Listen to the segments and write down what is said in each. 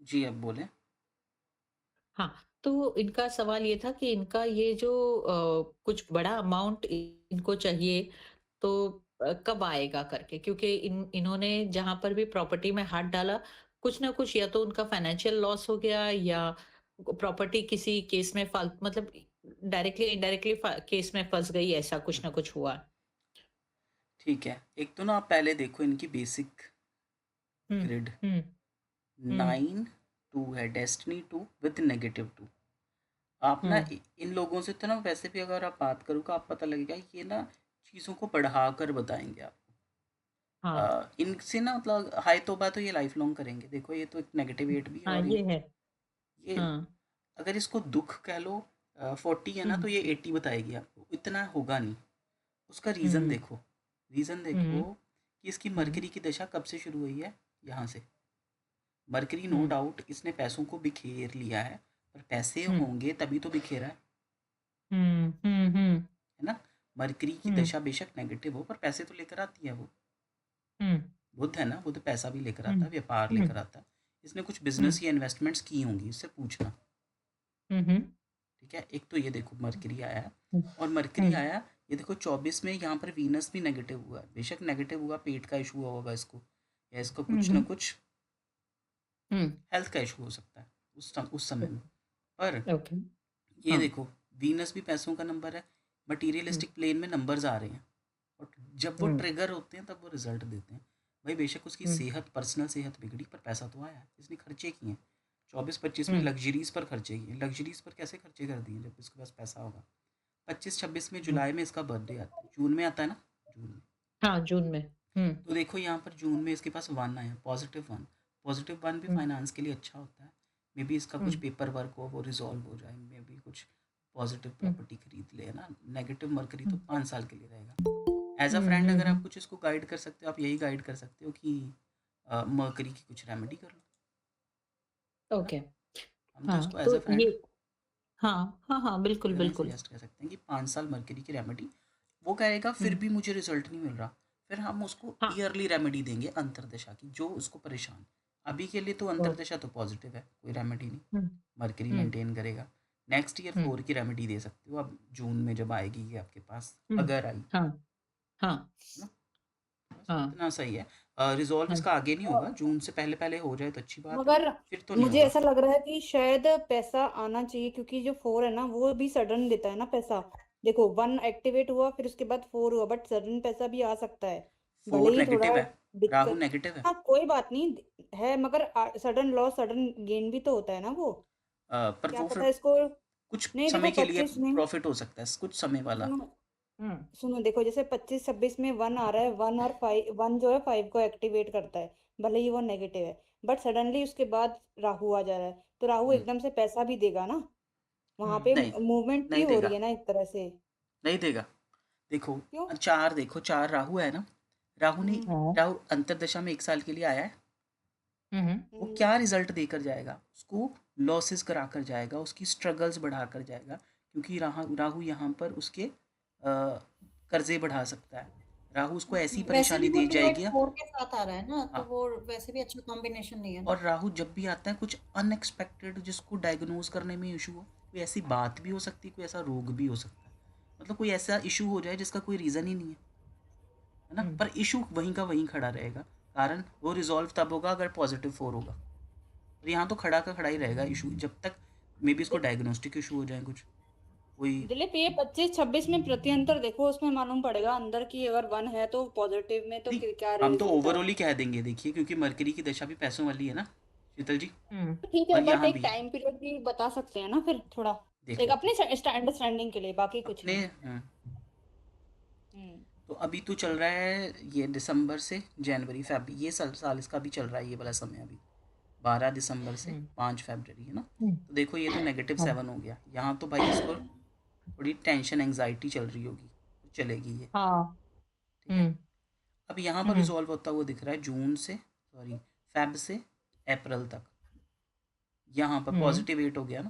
जी, अब बोलें। हाँ, तो इनका सवाल ये था कि इनका ये जो कुछ बड़ा अमाउंट इनको चाहिए, तो कब आएगा करके? क्योंकि इन्होंने जहाँ पर भी प्रॉपर्टी में हाथ डाला, कुछ ना कुछ या तो उनका फाइनेंशियल लॉस हो गया या प्रॉपर्टी किसी केस में मतलब डायरेक्टली इनडायरेक्टली केस में फँस गई, ऐसा कुछ ना कुछ हुआ। ठीक है, एक तो ना आप पहले देखो इनकी बेसिक हुँ, ग्रिड। हुँ, हुँ, 9 2 है, डेस्टिनी 2 विथ नेगेटिव 2। आप ना हुँ, इन लोगों से तो ना वैसे भी अगर आप बात करोगे आप पता लगेगा ये ना चीज़ों को बढ़ा कर बताएंगे आपको। हाँ, इनसे ना मतलब हाय तौबा तो ये लाइफ लॉन्ग करेंगे। देखो ये तो एक नेगेटिव एट भी है हाँ, और ये है। ये हाँ, अगर इसको दुख कह लो। 40 है ना हुँ, तो ये 80 बताएगी आपको, इतना होगा नहीं। उसका रीज़न हुँ, देखो। रीज़न देखो हुँ, कि इसकी हुँ, मरकरी की दशा कब से शुरू हुई है। यहाँ से मरकरी नो हुँ, डाउट इसने पैसों को बिखेर लिया है, पर पैसे हुँ, होंगे तभी तो बिखेरा हुँ, हुँ, हुँ, है ना। मरकरी की हुँ, दशा बेशक नेगेटिव हो पर पैसे तो लेकर आती है वो। हुँ, बुध है ना, बुध पैसा भी लेकर हुँ, आता है, व्यापार हुँ, लेकर आता है। इसने कुछ हुँ, बिजनेस या इन्वेस्टमेंट्स की होंगी, इससे पूछना। हुँ, हुँ, ठीक है, एक तो ये देखो मरकरी आया है। हुँ, और मरकरी हुँ, आया, ये देखो 24 में यहाँ पर वीनस भी नेगेटिव हुआ है। बेशक नेगेटिव हुआ, पेट का इशू हुआ होगा इसको, या इसको हुँ, कुछ ना हुँ, कुछ हुँ, हेल्थ का इशू हो सकता है उस समय में। पर ओके, ये हाँ, देखो वीनस भी पैसों का नंबर है, हुँ, मटीरियलिस्टिक प्लेन में नंबर्स आ रहे हैं, और जब वो हुँ, ट्रिगर होते हैं तब वो रिजल्ट देते हैं। भाई बेशक उसकी हुँ, सेहत, पर्सनल सेहत बिगड़ी, पर पैसा तो आया है, इसने खर्चे किए हैं। 24-25 में हुँ, लग्जरीज पर खर्चे किए, लग्जरीज पर कैसे खर्चे कर दिए जब इसके पास पैसा होगा। 25-26 में हुँ, जुलाई में इसका बर्थडे आता है, जून में आता है ना, जून में। हाँ, जून में, हुँ, तो देखो यहाँ पर जून में इसके पास वन आया, पॉजिटिव वन। पॉजिटिव वन भी हुँ, फाइनेंस के लिए अच्छा होता है। मे बी इसका हुँ, कुछ पेपर वर्क हो, वो रिजॉल्व हो जाए, मे बी कुछ पॉजिटिव हुँ, प्रॉपर्टी खरीद ले, है ना। नेगेटिव मरकरी हुँ, तो 5 साल के लिए रहेगा। एज अ हुँ, फ्रेंड हुँ, अगर आप हुँ, कुछ इसको गाइड कर सकते हो, आप यही गाइड कर सकते हो कि मरकरी की कुछ रेमेडी कर लो, है ना। ओके, हम तो हाँ, इसको एज तो अ फ्रेंड ये हाँ, हाँ, हाँ, बिल्कुल, की तरह ही बिल्कुल, सजेस्ट कर सकते हैं कि 5 साल मरकरी की रेमेडी। वो कहेगा हुँ, फिर भी मुझे रिजल्ट नहीं मिल रहा, फिर हम उसको हाँ, ईयरली रेमेडी देंगे अंतरदशा की, जो उसको परेशान। अभी के लिए तो ओ अंतरदशा तो पॉजिटिव है, कोई रेमेडी नहीं। हुँ, मरकरी हुँ, मेंटेन करेगा। नेक्स्ट ईयर हुँ, 4 की रेमेडी दे सकते हो अब, जून में जब आएगी ये आपके पास, हुँ, अगर आई, हाँ, हाँ, है ना। बस हाँ, इतना सही है। रिजॉल्व हाँ, इसका आगे नहीं होगा, जून से पहले पहले हो जाए तो अच्छी बात है, मगर फिर तो नहीं मुझे होगा। ऐसा लग रहा है कि शायद पैसा आना चाहिए, क्योंकि जो फोर है ना वो भी सडन देता है ना पैसा। देखो, वन एक्टिवेट हुआ, फिर उसके बाद फोर हुआ, बट सडन पैसा भी आ सकता है। भले 4 ही थोड़ा नेगेटिव है, राहु दिक्कत। नेगेटिव है। हाँ, कोई बात नहीं है, मगर सडन लॉस सडन गेन भी तो होता है ना वो। पर क्या वो फिर पता इसको। कुछ नहीं, देखो समय के लिए 25 में। प्रॉफिट हो सकता है, कुछ समय वाला। सुनो, हुँ, सुनो, देखो, जैसे 25-26 में वन आ रहा है, वन और फाइव, वन जो है फाइव को एक्टिवेट करता है। भले ही वो नेगेटिव है, बट सडनली उसके बाद राहु आ जा रहा है, तो राहु हम्म, एकदम से पैसा भी देगा ना। वहां हुँ, पे नहीं, मूवमेंट भी नहीं हो रही देगा, है ना एक तरह से। नहीं देगा। देखो, क्यों? चार देखो, चार राहु है ना। राहु ने, हम्म। हाँ, राहु अंतरदशा में 1 साल के लिए आया है। हुँ, हुँ, वो हम्म। क्या रिजल्ट देकर जाएगा उसको? लॉसेस करा कर जाएगा, उसकी स्ट्रगल्स बढ़ा कर जाएगा, क्योंकि राहु राहु यहाँ पर उसके कर्जे बढ़ा सकता है। राहु उसको ऐसी वैसे भी परेशानी वो दे टू एट जाएगी ना। फोर के साथ आ रहा है ना, तो हाँ, वो वैसे भी अच्छा कॉम्बिनेशन नहीं है और ना। राहु जब भी आता है कुछ अनएक्सपेक्टेड, जिसको डायग्नोज करने में इशू हो, कोई ऐसी बात भी हो सकती है, कोई ऐसा रोग भी हो सकता है। मतलब कोई ऐसा इशू हो जाए जिसका कोई रीज़न ही नहीं है ना। हुँ, पर इशू वहीं का वहीं खड़ा रहेगा। कारण वो रिजॉल्व तब होगा अगर पॉजिटिव 4 होगा। और यहाँ तो खड़ा का खड़ा ही रहेगा इशू, जब तक मे बी इसको दि- डायग्नोस्टिक इशू हो जाए कुछ, कोई। दिलीप, ये 25-26 में प्रत्यंतर देखो, उसमें मालूम पड़ेगा अंदर की, अगर वन है तो पॉजिटिव में तो नहीं, क्या हम तो रिजल्ट ओवरऑल आया। ही कह देंगे, देखिए, क्योंकि मरकरी की दशा भी पैसों वाली है ना, शीतल जी। हुँ, तो ठीक है, और बट यहाँ एक भी टाइम पीरियड भी बता सकते हैं ना फिर थोड़ा। एक देखो अपने अंडरस्टैंडिंग के लिए, बाकी कुछ अपने नहीं। हम्म। तो अभी तो चल रहा है ये दिसंबर से जनवरी फेब, ये साल इसका भी चल रहा है, ये वाला समय अभी 12 दिसंबर से हुँ, 5 फरवरी, है ना। हुँ, तो देखो ये तो नेगेटिव हाँ, 7 हो गया यहाँ, तो भाई इसको थोड़ी टेंशन एंग्जाइटी चल रही होगी, तो चलेगी ये। हाँ, ठीक है। हुँ, अब यहाँ पर हुँ, रिजॉल्व होता हुआ दिख रहा है जून से, सॉरी, फेब से अप्रैल तक। यहाँ पर हुँ, पॉजिटिव 8 हो गया ना,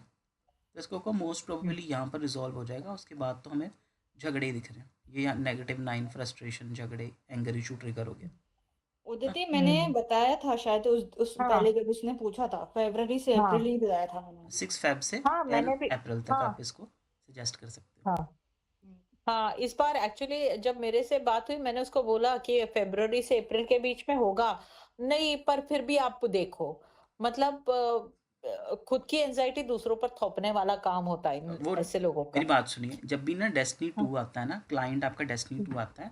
तो इसको को मोस्ट हुँ, प्रोबेबली यहाँ पर रिजॉल्व हो जाएगा। उसके बाद तो हमें झगड़े दिख रहे हैं, ये यहाँ -9 फ्रस्ट्रेशन, झगड़े, एंगर इशू ट्रिगर हो गया। उदिति मैंने हम्म बताया था शायद उस हाँ पहले जब उसने पूछा था फरवरी से अप्रैल हाँ ही बताया था मैंने। 6 फेब से हाँ 10 मैंने भी अप्रैल तक आप हाँ इसको सजेस्ट कर सकते हो। हाँ हम्म, हाँ, इस बार एक्चुअली जब मेरे से बात हुई मैंने उसको बोला कि फरवरी से अप्रैल के बीच में होगा। नहीं, पर फिर भी आप देखो, मतलब खुद की एंग्ज़ायटी दूसरों पर थोपने वाला काम होता है इन वो ऐसे लोगों मेरी का। बात सुनिए, जब भी ना डेस्टिनी हुँ, 2 आता है ना, क्लाइंट आपका डेस्टिनी हुँ, 2 आता है,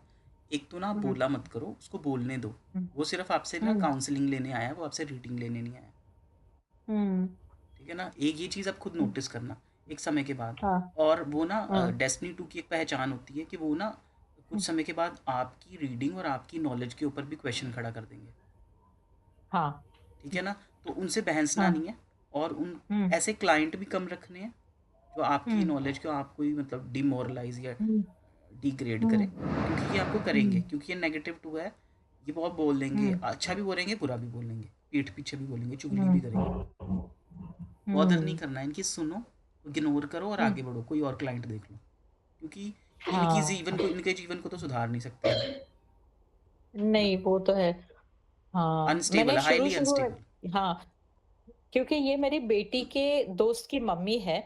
एक तो ना आप हुँ, बोला मत करो, उसको बोलने दो। हुँ, वो सिर्फ आपसे ना हुँ, काउंसलिंग लेने आया है, वो आपसे रीडिंग लेने नहीं आया। हुँ, ठीक है ना? एक ये चीज़ आप खुद हुँ, नोटिस करना एक समय के बाद। हाँ, और वो ना हाँ, डेस्टिनी 2 की एक पहचान होती है कि वो ना हुँ, कुछ समय के बाद आपकी रीडिंग और आपकी नॉलेज के ऊपर भी क्वेश्चन खड़ा कर देंगे। हाँ, ठीक है ना? तो उनसे बहसना हाँ, नहीं है, और उन हुँ, ऐसे क्लाइंट भी कम रखने हैं जो आपकी हुँ, नॉलेज को आपको ही मतलब डिमोरलाइज या हुँ, डिग्रेड करे, हुँ, क्योंकि ये आपको करेंगे, हुँ, क्योंकि ये नेगेटिव टू है। ये बहुत बोल देंगे, हुँ, अच्छा भी बोलेंगे, बुरा भी बोलेंगे, पीठ पीछे भी बोलेंगे, चुगली भी करेंगे। हुँ, बॉदर नहीं हुँ, करना है, इनकी सुनो, इग्नोर करो और हुँ, आगे बढ़ो, कोई और क्लाइंट देख लो, क्योंकि हाँ, इनके जीवन को तो सुधार नहीं सकते आप। नहीं वो तो है। हाँ, अनस्टेबल मैंने है, हाईली शुरू-शुरू अनस्टेबल। में हाँ, क्योंकि ये मेरी बेटी के दोस्त की मम्मी है,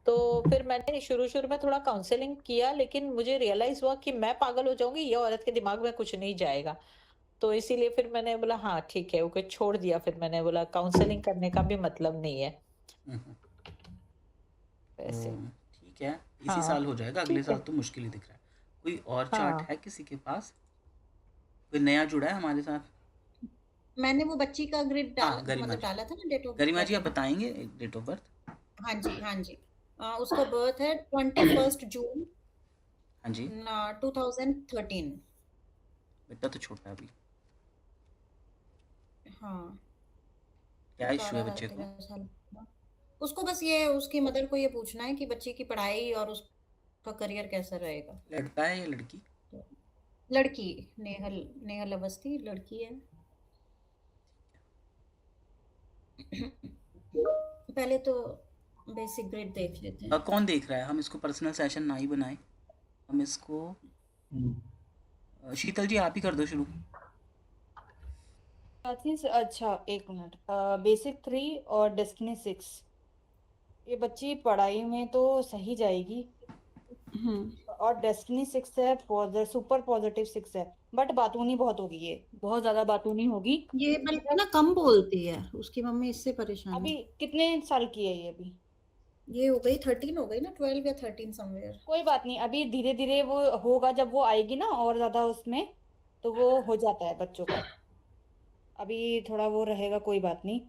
तो फिर मैंने शुरू-शुरू में थोड़ा काउंसलिंग किया, लेकिन मुझे रियलाइज़ हुआ कि मैं पागल हो जाऊँगी, ये औरत के दिमाग में कुछ नहीं जाएगा। तो इसीलिए फिर मैंने बोला हाँ, ठीक है, ओके छोड़ दिया, फिर मैंने बोला काउंसलिंग करने का भी मतलब नहीं है, तो वैसे। ठीक है, इसी हाँ, साल हो जाएगा, अगले ठीक है। साल तो मुश्किल ही दिख रहा है। कोई और चार्ट हाँ, है किसी के पास? कोई नया जुड़ा है हमारे साथ? मैंने वो बच्ची का ग्रिड हाँ, गरिमा जी। डाला था ना, डेट ऑफ गरिमा जी, आप बर्थ। बताएंगे डेट ऑफ बर्थ? हाँ जी, हाँ जी। उसका बर्थ है 21 जून हाँ जी। 2013। बेटा तो छोटा है अभी। हाँ, क्या इशू है बारह बच्चे को? 13 साल का। उसको बस ये उसकी मदर को ये पूछना है कि बच्ची की पढ़ाई और उसका करियर कैसा रहेगा। लड़का है या लड़की? तो लड़की, नेहल नेहल अवस्थी लड़की है। पहले तो बेसिक ग्रेड देख लेते हैं। कौन देख रहा है? हम इसको पर्सनल सेशन ना ही बनाएं, हम इसको शीतल जी आप ही कर दो शुरू। अच्छा एक मिनट, बेसिक 3 और डेस्टिनी 6, ये बच्ची पढ़ाई में तो सही जाएगी। हम्म। और डेस्टिनी 6 है, सुपर पॉजिटिव 6 है, बट बातूनी बहुत होगी, ये बहुत ज्यादा बातूनी होगी। ये बल्कि ना कम बोलती है, उसकी मम्मी इससे परेशान है। अभी कितने साल की है ये अभी? ये हो गई 13, हो गई ना 12 या 13 समवेयर। कोई बात नहीं, अभी धीरे धीरे वो होगा, जब वो आएगी ना और ज्यादा उसमें, तो वो हो जाता है बच्चों का। अभी थोड़ा वो रहेगा, कोई बात नहीं।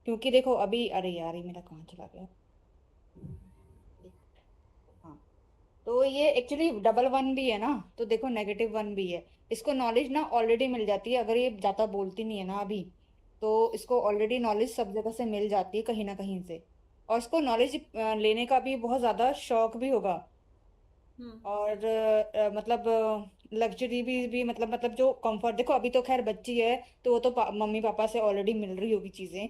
क्योंकि देखो अभी, अरे यार ये मेरा कहाँ चला गया। हाँ, तो ये एक्चुअली डबल वन भी है ना, तो देखो नेगेटिव वन भी है। इसको नॉलेज ना ऑलरेडी मिल जाती है, अगर ये ज्यादा बोलती नहीं है ना अभी, तो इसको ऑलरेडी नॉलेज सब जगह से मिल जाती है कहीं ना कहीं से। और इसको नॉलेज लेने का भी बहुत ज्यादा शौक भी होगा। हम्म। और मतलब लग्जरी भी मतलब जो कंफर्ट, देखो अभी तो खैर बच्ची है, तो वो तो मम्मी पापा से ऑलरेडी मिल रही होगी चीजें,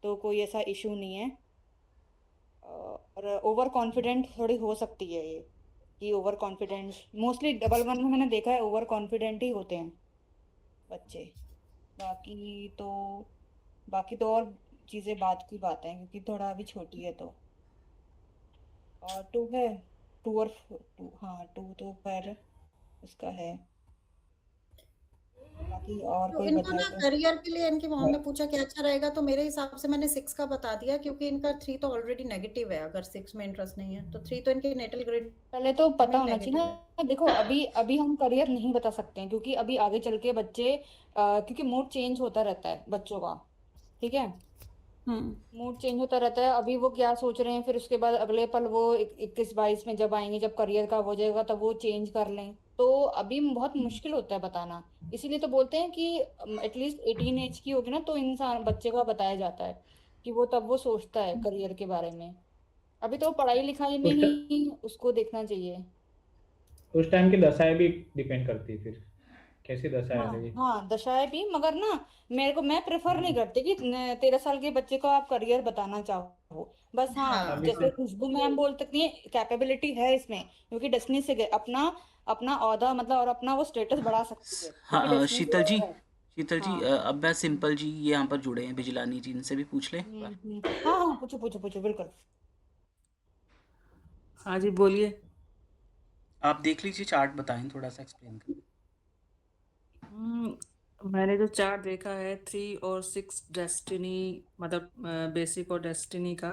तो कोई ऐसा इशू नहीं है। और ओवर कॉन्फिडेंट थोड़ी हो सकती है ये, कि over confidence mostly double one में मैंने देखा है, ओवर कॉन्फिडेंट ही होते हैं बच्चे। बाकी तो बाकी तो और चीजें बात की बात है, क्योंकि थोड़ा अभी छोटी है तो। और टू है, टू, हाँ टू तो खैर उसका है। बाकी और तो कोई इनको बताए ना तो। करियर के लिए इनकी मॉम ने पूछा क्या अच्छा रहेगा, तो मेरे हिसाब से मैंने 6 का बता दिया, क्योंकि इनका 3 तो ऑलरेडी नेगेटिव है। अगर 6 में इंटरेस्ट नहीं है तो 3 तो इनके नेटल ग्रेड पहले तो पता में ही होना चाहिए नेगेटिव है। ना, देखो अभी अभी हम करियर नहीं बता सकते हैं, क्योंकि अभी आगे चल के बच्चे क्योंकि मूड चेंज होता रहता है बच्चों का। ठीक है, हम्म। मूड चेंज होता रहता है, अभी वो क्या सोच रहे हैं, फिर उसके बाद अगले पल वो 21-22 में जब आएंगे, जब करियर का हो जाएगा, तब वो चेंज कर लें, तो अभी बहुत मुश्किल होता है बताना। इसीलिए तो बोलते हैं कि एटलीस्ट 18 एज की होगी ना, तो इंसान बच्चे का बताया जाता है, कि वो तब वो सोचता है करियर के बारे में। अभी तो पढ़ाई लिखाई में उस ही उसको देखना चाहिए। उस टाइम की दशाएं भी डिपेंड करती है, फिर कैसी दशा आ हाँ रही है। हाँ, दशाएं भी, मगर ना मेरे को, मैं प्रेफर नहीं करती कि 13 साल के बच्चे को आप करियर बताना चाहो। बस हाँ, अभी हाँ। से जैसे खुशबू मैम बोल सकती है, कैपेबिलिटी है इसमें, क्योंकि डेस्टिनी से गए अपना अपना औहदा मतलब और अपना वो स्टेटस बढ़ा सकती है, क्योंकि हाँ डेस्टिनी से शीतल जी, गए है। शीतल जी, हाँ अब मैं सिंपल जी ये यहाँ पर जुड़े हैं, बिजलानी जी, इनसे भी पूछ लें एक बार। हाँ हाँ, पूछो पूछो पूछो, बिल्कुल। हाँ जी, बोलिए। आप देख लीजिए चार्ट, बताएं, थोड़ा सा एक्सप्लेन करें। मैंने जो चार्ट देखा है 3 और 6 डेस्टिनी, मतलब बेसिक और डेस्टिनी का,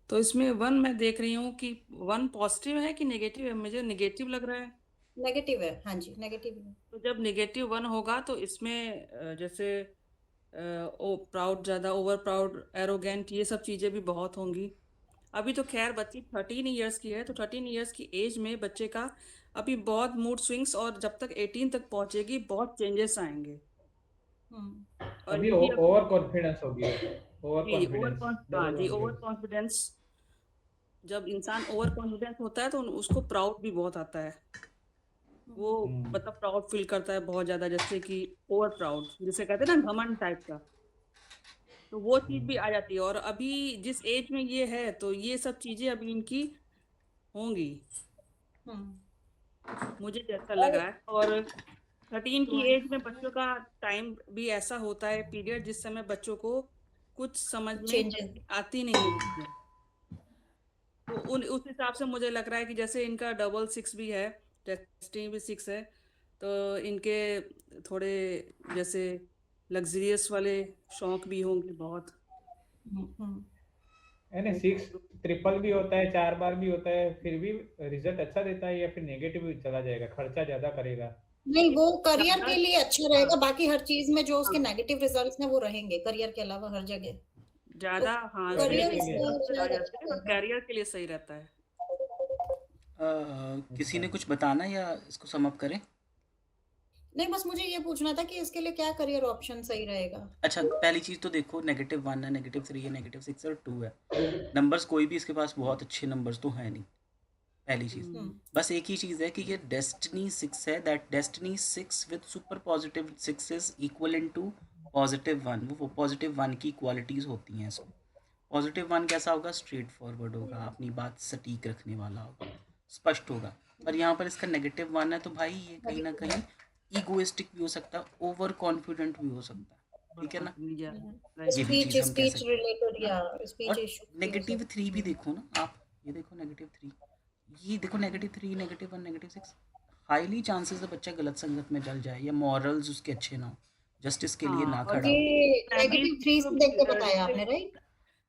तो इसमें 1 मैं देख रही हूँ कि 1 पॉजिटिव है कि नेगेटिव है? मुझे नेगेटिव लग रहा है। नेगेटिव है, हाँ जी, नेगेटिव है। तो जब नेगेटिव 1 होगा तो इसमें जैसे ओ प्राउड, ज़्यादा ओवर प्राउड, एरोगेंट, ये सब चीज़ें भी बहुत होंगी। अभी तो खैर बच्ची 13 इयर्स की है, तो 13 इयर्स की एज में बच्चे का अभी बहुत मूड स्विंग्स, और जब तक 18 तक पहुंचेगी बहुत चेंजेस आएंगे। और अभी यही अभी ओवर कॉन्फिडेंस होगी, ओवर जी कॉन्फिडेंस हाँ डबल जी, वन ओवर रहेगा। कॉन्फिडेंस। जब इंसान ओवर कॉन्फिडेंस होता है तो उसको प्राउड भी बहुत आता है। वो मतलब प्राउड फील करता है बहुत ज्यादा, जैसे कि ओवर प्राउड जिसे कहते हैं ना, घमंड टाइप का, तो वो चीज भी आ जाती है। और अभी जिस एज में ये है तो ये सब चीजें अभी इनकी होंगी, मुझे जैसा लग रहा है। और 13 की एज में बच्चों का टाइम भी ऐसा होता है, पीरियड, जिस समय बच्चों को कुछ समझ में चेंजेस। आती नहीं है। तो उस हिसाब से मुझे लग रहा है कि जैसे इनका डबल 6 भी है, डेस्टिनी भी 6 है, तो इनके थोड़े जैसे लग्जरियस वाले शौक भी होंगे बहुत। यानी 6 ट्रिपल भी होता है, 4 बार भी होता है, फिर भी रिजल्ट अच्छा देता है, या फिर नेगेटिव भी चला जाएगा, खर्चा ज्यादा करेगा? नहीं, वो करियर ज्यादा के लिए अच्छा हाँ रहेगा, बाकी हर चीज में जो उसके हाँ नेगेटिव रिजल्ट्स हैं वो रहेंगे, करियर के अलावा हर जगह। तो ज्यादा, हाँ करियर करियर के नेगेटिव लिए इसका रिजल्ट आ शायद जाते अच्छा हैं, और रहेगा। कैरियर के लिए सही रहता है। किसी अच्छा। ने कुछ बताना या इसको सम अप करें? नहीं, बस मुझे ये पूछना था कि इसके लिए क्या करियर ऑप्शन सही रहेगा। अच्छा, पहली चीज़ तो देखो, -1 है, -3 है, -6 और 2 है। नंबर्स कोई भी इसके पास बहुत अच्छे नंबर्स तो हैं नहीं, पहली चीज़। हम्म, हम्म बस एक ही चीज़ है कि ये डेस्टिनी 6 है, that destiny 6 with super positive 6 is equal to +1। वो +1 की क्वालिटीज़ होती हैं इसमें। +1 कैसा होगा? स्ट्रेट फॉरवर्ड होगा, अपनी बात सटीक रखने वाला होगा, स्पष्ट होगा। पर यहाँ पर इसका -1 है, तो भाई ये कहीं ना कहीं ईगोइस्टिक भी हो सकता है, ओवर कॉन्फिडेंट भी हो सकता है, ठीक है ना? ये भी स्पीच चीज़ हम कह स्पीच सकते रिलेटेड हैं, है ना? या स्पीच और इशू भी हो -3 सकते भी हैं। देखो ना आप, ये देखो -3, ये देखो -3, -1, -6, हाईली चांसेस है बच्चा गलत संगत में जल जाए, या मॉरल्स उसके अच्छे ना हो, जस्टिस के लिए हाँ, ना और खड़ा हो, ये फैमिली नेगेटिव 3 से देख के बताया आपने, राइट?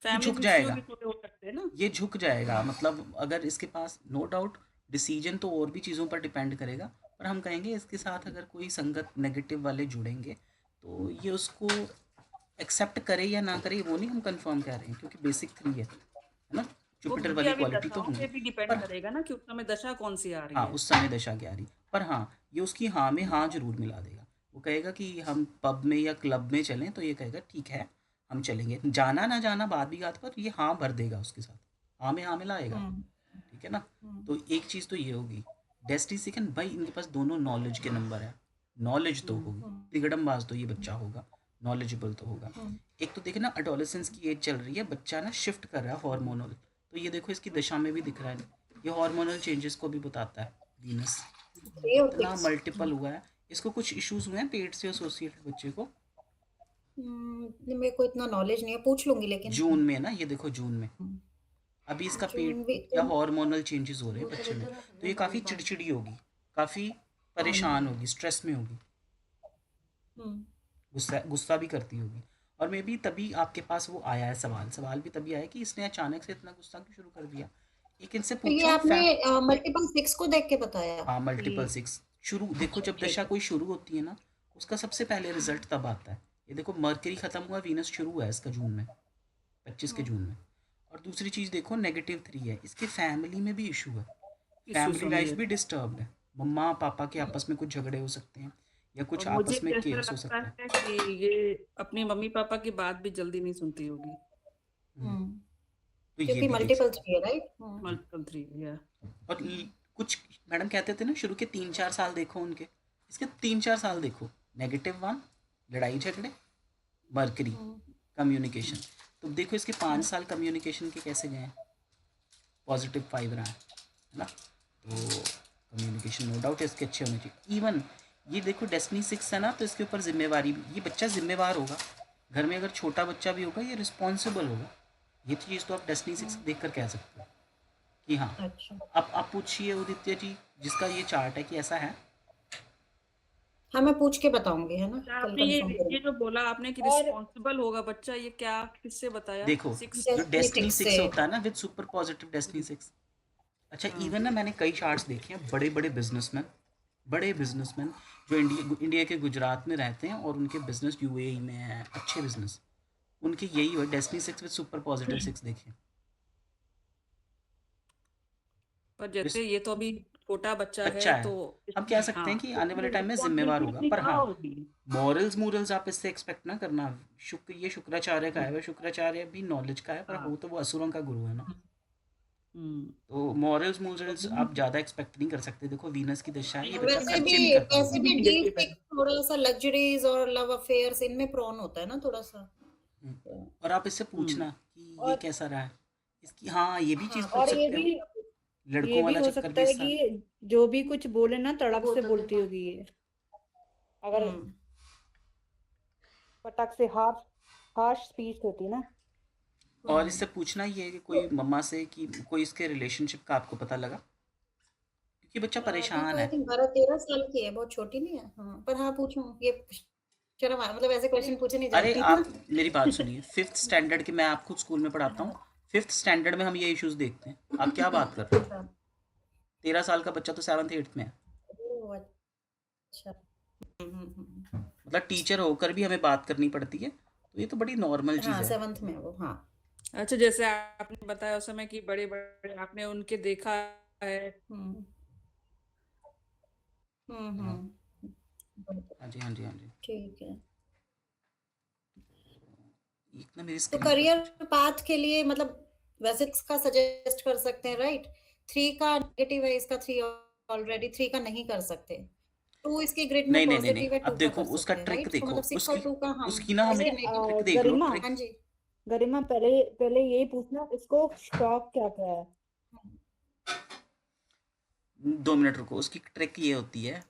ये झुक इश्यू जाएगा, भी थोड़े हो सकते हैं ना। ये झुक जाएगा। मतलब अगर इसके पास, नो डाउट, डिसीजन तो और भी चीज़ों पर डिपेंड करेगा, पर हम कहेंगे इसके साथ अगर कोई संगत नेगेटिव वाले जुड़ेंगे तो ये उसको एक्सेप्ट करे या ना करे, वो नहीं हम कंफर्म कह रहे हैं, क्योंकि बेसिक 3 है ना, वो जुपिटर उनकी वाली अभी क्वालिटी तो दशाओं होंगी। पे भी डिपेंड पर करेगा ना कि उस समय दशा कौन सी आ रही हाँ, है। उस समय दशा क्या आ रही, पर हाँ, ये उसकी हाँ में हाँ जरूर मिला देगा। वो कहेगा कि हम पब में या क्लब में चलें, तो ये कहेगा ठीक है हम चलेंगे, जाना ना जाना बात भी बात पर, ये हाँ भर देगा उसके साथ, हाँ में हाँ मिलाएगा, ठीक है ना? तो एक चीज़ तो ये होगी। डेस्टी सेकंड, भाई इनके पास दोनों नॉलेज के नंबर है, नॉलेज तो होगी, तिगड़मबाज तो ये बच्चा होगा, नॉलेजेबल तो होगा। एक तो देखे ना, अडोलेसेंस की एज चल रही है, बच्चा ना शिफ्ट कर रहा है हार्मोनल, तो ये देखो इसकी दशा में भी दिख रहा है, ये हार्मोनल चेंजेस को भी बताता है। वीनस 3 और इतना 6। मल्टीपल हुआ है, इसको कुछ इश्यूज हुए हैं पेट से एसोसिएटेड बच्चे को, मेरे को इतना नॉलेज नहीं है, पूछ लूंगी लेकिन। जून में ना, ये देखो जून में अभी इसका पेट जून भी या हार्मोनल चेंजेस हो रहे हैं बच्चे में, तो ये काफ़ी चिड़चिड़ी होगी, काफ़ी परेशान होगी, स्ट्रेस में होगी, गुस्सा गुस्सा भी करती होगी। और मे बी तभी आपके पास वो आया है, सवाल सवाल भी तभी आया कि इसने अचानक से इतना गुस्सा क्यों शुरू कर दिया। एक इनसे तो ये पूछो आपने मल्टीपल 6 को देख के बताया हाँ, मल्टीपल कि 6 शुरू देखो, जब ठीक दशा है। कोई शुरू होती है ना, उसका सबसे पहले रिजल्ट तब आता है। ये देखो, मरकरी ख़त्म हुआ, वीनस शुरू हुआ है इसका जून में, 25 के जून में। और दूसरी चीज़ देखो, -3 है, इसके फैमिली में भी इशू है, इश्यूज फैमिली होंगे। लाइफ भी डिस्टर्ब्ड है, मम्मा पापा के आपस में कुछ झगड़े हो सकते हैं, या और कुछ मुझे आपस में जैसा केयर्स हो लगता सकता है। है कि ये अपनी मम्मी पापा की बात भी जल्दी नहीं सुनती होगी। हम्म, हम्म तो ये क्योंकि भी देख मल्टीपल सकते 3 है, राइट? हैं। मल्टीपल 3 या और कुछ मैडम कहते थे ना, शुरू के 3-4 साल देखो उनके, इसके 3-4 साल देखो, -1 लड़ाई झगड़े, मरकरी कम्युनिकेशन, तो देखो इसके 5 साल कम्युनिकेशन के कैसे गए हैं, +5 रहा है ना? तो कम्युनिकेशन नो डाउट इसके अच्छे होने चाहिए। इवन ये देखो डेस्टिनी 6 है ना, तो इसके ऊपर जिम्मेवारी भी, ये बच्चा जिम्मेवार होगा घर में, अगर छोटा बच्चा भी होगा ये रिस्पॉन्सिबल होगा। ये चीज़ तो आप डेस्टिनी 6 देख कर कह सकते हो कि हाँ। अच्छा अब आप पूछिए उदित्य जी, जिसका ये चार्ट है कि ऐसा है। हाँ, मैं पूछ के बताऊंगी, है ना, क्या कल आपने कंफर्म ये करूंगी। जो बोला आपने कि और रिस्पॉन्सिबल होगा बच्चा, ये क्या किससे बताया? देखो 6 जो डेस्टिनी डेस्टिनी 6 से। होता है ना विद सुपर पॉजिटिव डेस्टिनी 6। अच्छा हाँ इवन ना मैंने कई चार्ट्स देखे हैं, बड़े बिजनेसमैन जो इंडिया के गुजरात में रहते हैं और उनके बिजनेस यूएई में है, अच्छे बिजनेस, उनके यही हुआ डेस्टिनी 6 विद सुपर पॉजिटिव 6 देखे। पर जैसे ये तो अभी छोटा बच्चा बच्चा है है, तो हम कह हाँ सकते हैं कि तो आने वाले इसमें टाइम में जिम्मेवार रिस्पॉन्सिबिलिटी होगा, अपनी पर कहाँ हाँ होगी? मॉरल्स आप इससे एक्सपेक्ट ना करना। ये शुक्राचार्य का है, वह शुक्राचार्य भी नॉलेज का है, पर हाँ वो तो वो असुरों का गुरु है ना। हम्म तो मॉरल्स आप ज़्यादा एक्सपेक्ट नहीं कर सकते। देखो वीनस की दशा है, ये बच्चा वैसे भी खर्चे भी करता वैसे होगा। भी नेगेटिव डीप है। सिक्स थोड़ा सा लग्जरीज और लव अफेयर्स इनमें प्रोन होता है ना थोड़ा सा। हम्म, तो, और आप इससे हम्म पूछना कि ये और कैसा रहा है इसकी, हाँ ये भी चीज़ हाँ तो पूछ और सकते हो। ये लड़कों भी वाला हो चक्कर सकता भी है इस साल। कि जो भी कुछ बोले ना वो तड़क से बोल देते बोलती हैं। होगी ये, अगर हम्म पटक से हार्श हार्श स्पीच होती ना। और इससे पूछना ये है कि कोई मम्मा से कि कोई इसके रिलेशनशिप का आपको पता लगा, क्योंकि बच्चा अभी तो परेशान आई है। थिंक 12-13 साल की है, बहुत छोटी नहीं है। हाँ पर हाँ पूछूं, ये शर्म आ मतलब ऐसे क्वेश्चन पूछे नहीं अरे जाते ना। आप मेरी बात सुनिए, 5th स्टैंडर्ड के, मैं आप खुद स्कूल में पढ़ाता हूँ, 5th स्टैंडर्ड में हम ये इश्यूज देखते हैं। आप क्या बात कर रहे हो? अच्छा 13 साल का बच्चा तो 7th 8th में है। ओह अच्छा। हम्म। मतलब टीचर होकर भी हमें बात करनी पड़ती है, तो ये तो बड़ी नॉर्मल चीज़ हाँ है। 7th में है वो। हाँ अच्छा जैसे आपने बताया उस समय कि बड़े बड़े आपने उनके देखा है। हम्म हाँ बिल्कुल, हाँ जी, हाँ जी, हाँ जी। ठीक है। एक ना मेरी तो स्क्रीन पर करियर कुछ। पाथ के लिए मतलब वैसे इसका सजेस्ट कर सकते हैं, राइट। 3 का नेगेटिव है, इसका 3 ऑलरेडी 3 का नहीं कर सकते। 2 इसके ग्रिड में नहीं नहीं नहीं नहीं, पॉजिटिव है, अब 2 का देखो कर उसका सकते हैं, ट्रिक राइट। तो देखो, मतलब 6 और उसकी 2 का हम उसकी ना हमें ऐसे अरे ट्रिक नेगेटिव। देख लो, गरिमा, ट्रिक। हाँ जी। गरिमा पहले पहले यही पूछना इसको शौक क्या क्या है। 2 मिनट रुको, उसकी ट्रिक ये होती है,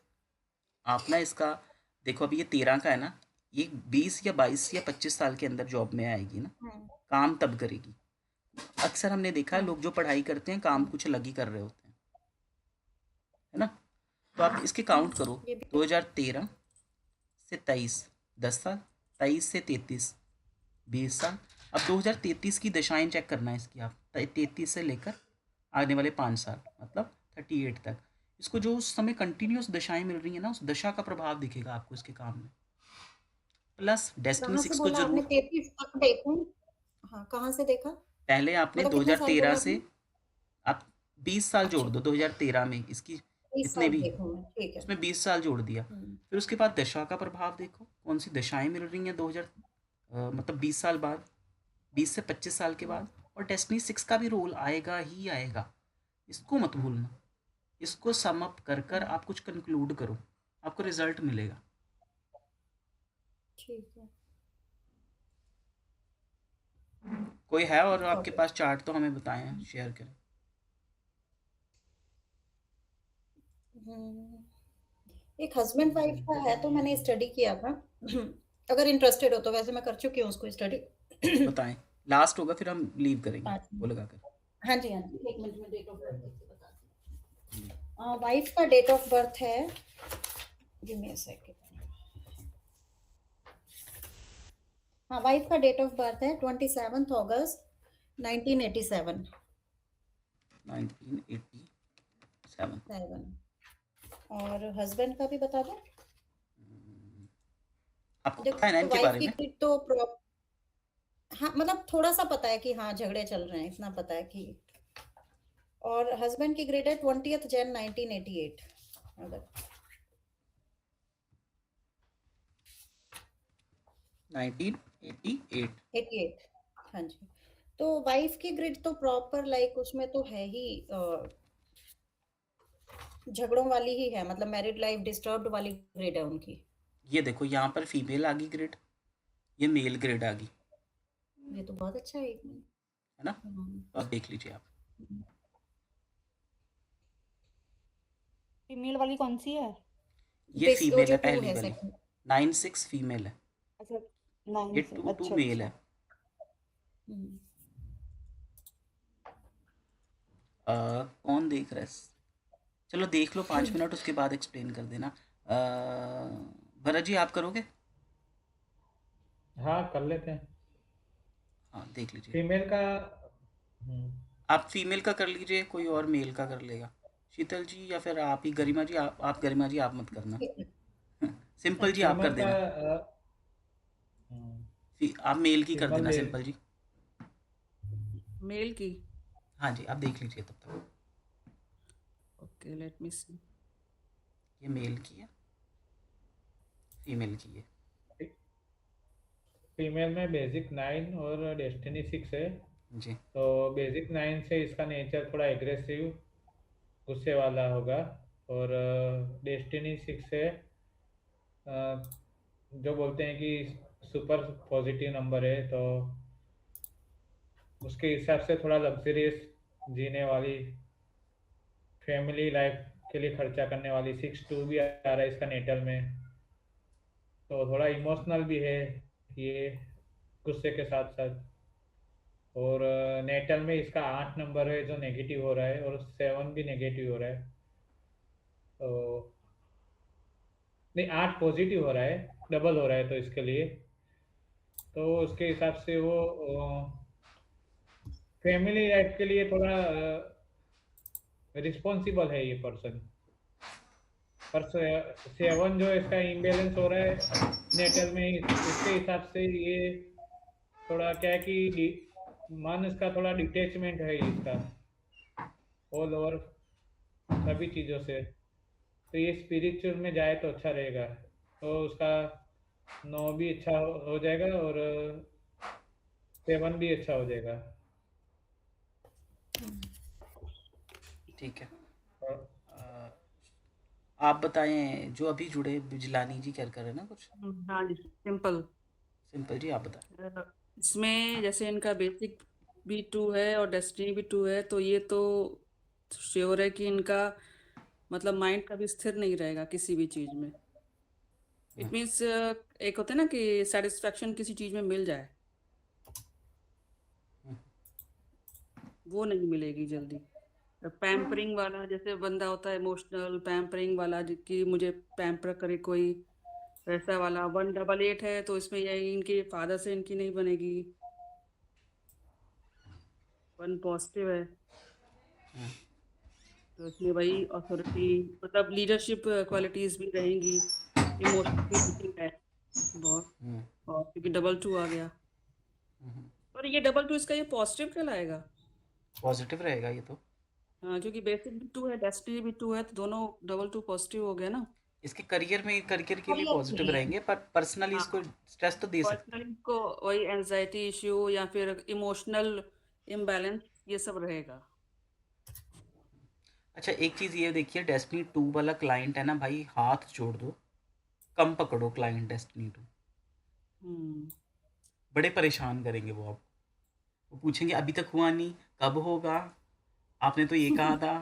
आप ना इसका देखो, अभी ये 13 का है ना, ये 20 या 22 या 25 साल के अंदर जॉब में आएगी ना, हम्म काम तब करेगी। अक्सर हमने देखा है हम्म लोग जो पढ़ाई करते हैं काम हम्म, कुछ अलग ही कर रहे होते हैं, है ना। तो आप इसके काउंट करो, ये भी है। 2013 से 23, 10 साल, 23 से 33, 20 साल। अब 2033 की दशाएं चेक करना है इसकी, आप 33 से लेकर आने वाले 5 साल, मतलब 38 तक। इसको जो उस समय कंटिन्यूस दशाएं मिल रही है ना, उस दशा का प्रभाव दिखेगा आपको इसके काम में। प्लस डेस्टिनी कहाँ से 6 को बोला आपने, जरूर, 33 तक देखूं? हाँ कहाँ से देखा, पहले आपने मतलब कितने साल 2013 बोला से, आपने? आप 20 साल जोड़ अच्छा दो 2013 में इसकी, 20 जितने साल भी, देखूं मैं, ठीक है। उसमें 20 साल जोड़ दिया। हम्म फिर उसके बाद दशा का प्रभाव देखो, कौन सी दशाएं मिल रही हैं 2000, मतलब 20 साल बाद, 20 से 25 साल के हम्म, बाद। और डेस्टिनी 6 का भी रोल आएगा ही आएगा, इसको मत भूलना। इसको सम अप कर कर हम्म, आप कुछ कंक्लूड करो, आपको रिजल्ट मिलेगा। ठीक है। कोई है और आपके ओके। पास चार्ट तो हमें बताएं, शेयर करें। एक हस्बैंड वाइफ का है तो मैंने स्टडी किया था। अगर इंटरेस्टेड हो तो, वैसे मैं कर चुकी हूँ उसको स्टडी। बताएं, लास्ट होगा फिर हम लीव करेंगे 5 वो मिनट। लगा कर। हाँ जी हाँ जी, 1 मिनट में डेट ऑफ बर्थ बताती हूँ। वाइफ का डेट ऑफ बर्थ है, गिव मी अ सेकंड। हाँ वाइफ का डेट ऑफ बर्थ है 27 अगस्त 1987। 1987। और हस्बैंड का भी बता दो। आपको पता है ना देखो इनके वाइफ बारे की में? किट तो हाँ मतलब थोड़ा सा पता है कि हाँ झगड़े चल रहे हैं, इतना पता है कि। और हस्बैंड की ग्रेड है 20th Jan 1988। अगर 1988। 88, हाँ जी। तो वाइफ की ग्रिड तो प्रॉपर लाइक उसमें तो है ही झगड़ों वाली ही है, मतलब मैरिड लाइफ डिस्टर्ब्ड वाली ग्रिड है उनकी। ये देखो यहाँ पर फीमेल आ गई ग्रेड, ये मेल ग्रेड आ गई, ये तो बहुत अच्छा है एक मिनट। है ना। तो आप देख लीजिए आप। फीमेल वाली कौन सी है? ये वो फीमेल जो है 2 पहली है वाली। सेकंड। 9-6 फीमेल है, अच्छा ये 9 से 2 अच्छा मेल अच्छा। है। हम्म। कौन देख रहा है? चलो देख लो 5 मिनट, उसके बाद एक्सप्लेन कर देना। भरत जी आप करोगे? हाँ कर लेते हैं। हाँ देख लीजिए। फीमेल का आप फीमेल का कर लीजिए, कोई और मेल का कर लेगा। शीतल जी या फिर आप ही, गरिमा जी आप गरिमा जी आप मत करना। सिंपल जी आप कर फीमेल का देना। आप मेल की कर फीमेल देना दे सिंपल जी। मेल की। हाँ जी आप देख लीजिए तब तक। ओके, लेट मी सी। ये मेल की है, फीमेल की है। फीमेल में बेसिक 9 और डेस्टिनी 6 है। जी तो बेसिक 9 से इसका नेचर थोड़ा एग्रेसिव, गुस्से वाला होगा। और डेस्टिनी 6 से जो बोलते हैं कि सुपर पॉजिटिव नंबर है, तो उसके हिसाब से थोड़ा लग्जरियस जीने वाली, फैमिली लाइफ के लिए खर्चा करने वाली। 6-2 भी आ रहा है इसका नेटल में, तो थोड़ा इमोशनल भी है ये, गुस्से के साथ साथ। और नेटल में इसका 8 नंबर है जो नेगेटिव हो रहा है, और 7 भी नेगेटिव हो रहा है। तो नहीं, 8 पॉजिटिव हो रहा है, डबल हो रहा है तो इसके लिए। तो उसके हिसाब से वो फैमिली लाइफ के लिए थोड़ा रिस्पॉन्सिबल है ये पर्सन। पर 7 जो इसका इम्बेलेंस हो रहा है नेटल में, इसके हिसाब से ये थोड़ा क्या है कि मन इसका थोड़ा डिटेचमेंट है इसका, ऑल ओवर सभी चीज़ों से। तो ये स्पिरिचुअल में जाए तो अच्छा रहेगा। तो उसका 9 भी अच्छा हो जाएगा, और 7 भी अच्छा हो जाएगा। ठीक है। और आप बताएं जो अभी जुड़े, बिजलानी जी क्या कर रहे हैं ना कुछ। हाँ जी, सिंपल। सिंपल जी आप बताएं। इसमें जैसे इनका बेसिक भी 2 है और डेस्टिनी भी 2 है, तो ये तो श्योर है कि इनका मतलब माइंड कभी स्थिर नहीं रहेगा किसी भी चीज में। इट मीन्स एक होता है ना कि सेटिस्फैक्शन किसी चीज में मिल जाए, वो नहीं मिलेगी जल्दी। पैम्परिंग वाला जैसे बंदा होता है, इमोशनल पैम्परिंग वाला, कि मुझे पैम्पर करे कोई, वैसा वाला 188 है, तो इसमें यही इनके फादर से इनकी नहीं बनेगी। 1 पॉजिटिव है, तो इसमें वही अथॉरिटी, मतलब लीडरशिप क्वालिटीज भी रहेंगी। इमोशनल भी हीटिंग है बहुत, और क्योंकि डबल 2 आ गया। और ये डबल 2 इसका ये पॉजिटिव कहलाएगा। पॉजिटिव रहेगा ये तो। हाँ, क्योंकि बेसिक भी 2 है, डेस्टिनी भी 2 है, तो दोनों डबल 2 पॉजिटिव हो गया ना। इसके करियर में, करियर के लिए करियर के पॉजिटिव लिए। रहेंगे, पर पर्सनली हाँ, इसको स्ट्रेस तो दे सकते पर्सनली को वही एंजाइटी इश्यू या फिर इमोशनल इम्बैलेंस, ये सब रहेगा। हैं। अच्छा एक चीज़ ये देखिए, डेस्टिनी 2 वाला क्लाइंट है ना भाई, हाथ जोड़ दो, कम पकड़ो क्लाइंट डेस्टिनी 2। हम्म। बड़े परेशान करेंगे वो आप। वो पूछेंगे अभी तक हुआ नहीं, कब होगा, आपने तो ये कहा था।